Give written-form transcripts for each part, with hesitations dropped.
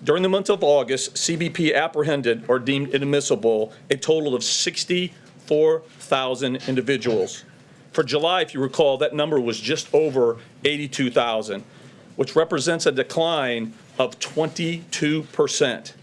During the month of August, CBP apprehended or deemed inadmissible a total of 64,000 individuals. For July, if you recall, that number was just over 82,000, which represents a decline of 22%.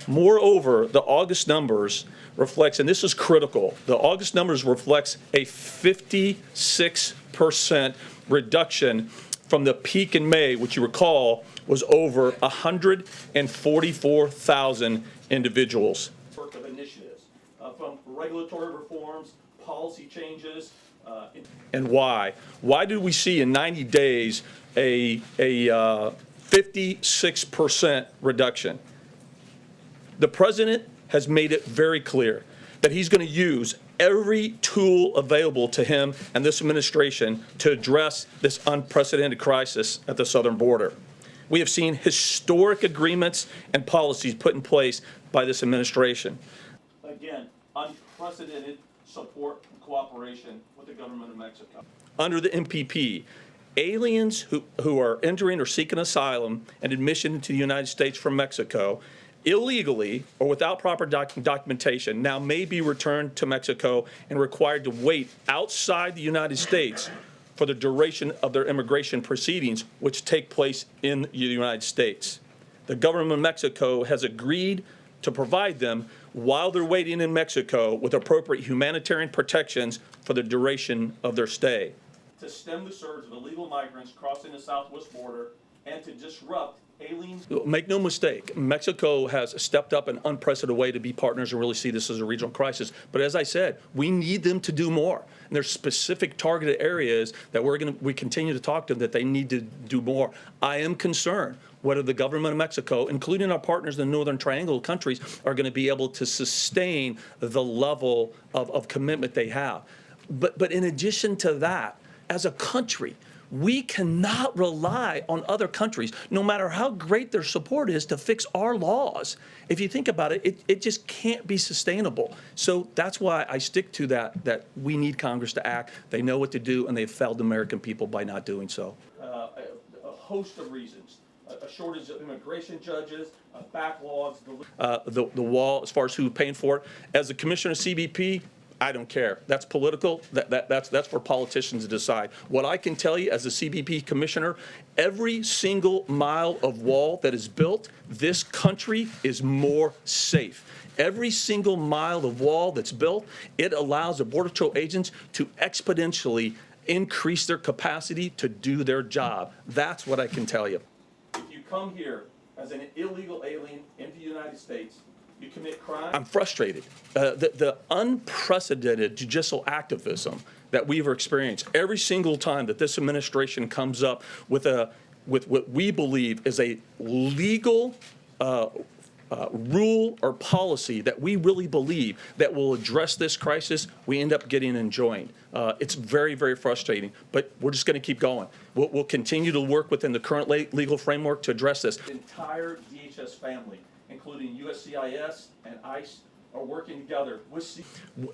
Moreover, the August numbers reflects, and this is critical, the August numbers reflects a 56% reduction from the peak in May, which you recall was over 144,000 individuals. Of initiatives, from regulatory reforms, policy changes, and why? Why did we see in 90 days a 56% reduction? The president has made it very clear that he's going to use every tool available to him and this administration to address this unprecedented crisis at the southern border. We have seen historic agreements and policies put in place by this administration. Again, unprecedented support and cooperation with the government of Mexico. Under the MPP, aliens who are entering or seeking asylum and admission into the United States from Mexico illegally or without proper documentation now may be returned to Mexico and required to wait outside the United States for the duration of their immigration proceedings, which take place in the United States. The government of Mexico has agreed to provide them while they're waiting in Mexico with appropriate humanitarian protections for the duration of their stay. To stem the surge of illegal migrants crossing the southwest border and to disrupt aliens. Make no mistake, Mexico has stepped up in an unprecedented way to be partners and really see this as a regional crisis. But as I said, we need them to do more. And there's specific targeted areas that we continue to talk to them that they need to do more. I am concerned whether the government of Mexico, including our partners in the Northern Triangle countries, are going to be able to sustain the level of commitment they have. But in addition to that, as a country, we cannot rely on other countries, no matter how great their support is, to fix our laws. If you think about it, it just can't be sustainable. So that's why I stick to that we need Congress to act. They know what to do, and they've failed the American people by not doing so. A host of reasons. A shortage of immigration judges, backlogs, the wall as far as who's paying for it. As the commissioner of CBP, I don't care. That's political. That's for politicians to decide. What I can tell you as a CBP commissioner, every single mile of wall that is built, this country is more safe. Every single mile of wall that's built, it allows the Border Patrol agents to exponentially increase their capacity to do their job. That's what I can tell you. If you come here as an illegal alien into the United States, you commit crime. I'm frustrated. The unprecedented judicial activism that we've experienced every single time that this administration comes up with what we believe is a legal rule or policy that we really believe that will address this crisis, we end up getting enjoined. It's very, very frustrating, but we're just going to keep going. We'll continue to work within the current legal framework to address this. The entire DHS family, including USCIS and ICE, are working together with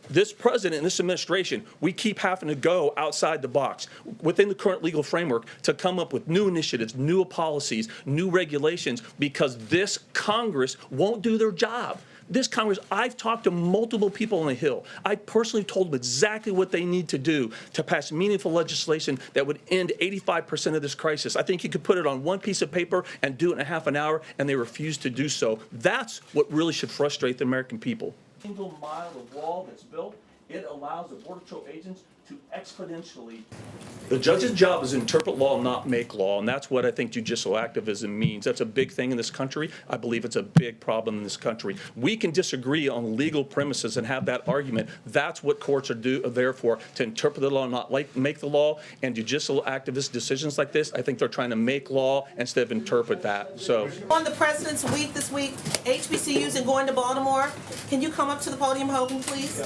this president and this administration. We keep having to go outside the box within the current legal framework to come up with new initiatives, new policies, new regulations, because this Congress won't do their job. This Congress, I've talked to multiple people on the Hill. I personally told them exactly what they need to do to pass meaningful legislation that would end 85% of this crisis. I think you could put it on one piece of paper and do it in a half an hour, and they refuse to do so. That's what really should frustrate the American people. Single mile of wall that's built, it allows the Border Patrol agents to exponentially. The judge's job is to interpret law, not make law, and that's what I think judicial activism means. That's a big thing in this country. I believe it's a big problem in this country. We can disagree on legal premises and have that argument. That's what courts are there for, to interpret the law, not make the law. And judicial activist decisions like this, I think they're trying to make law instead of interpret that. So, on the President's Week this week, HBCUs and going to Baltimore, can you come up to the podium, Hogan, please?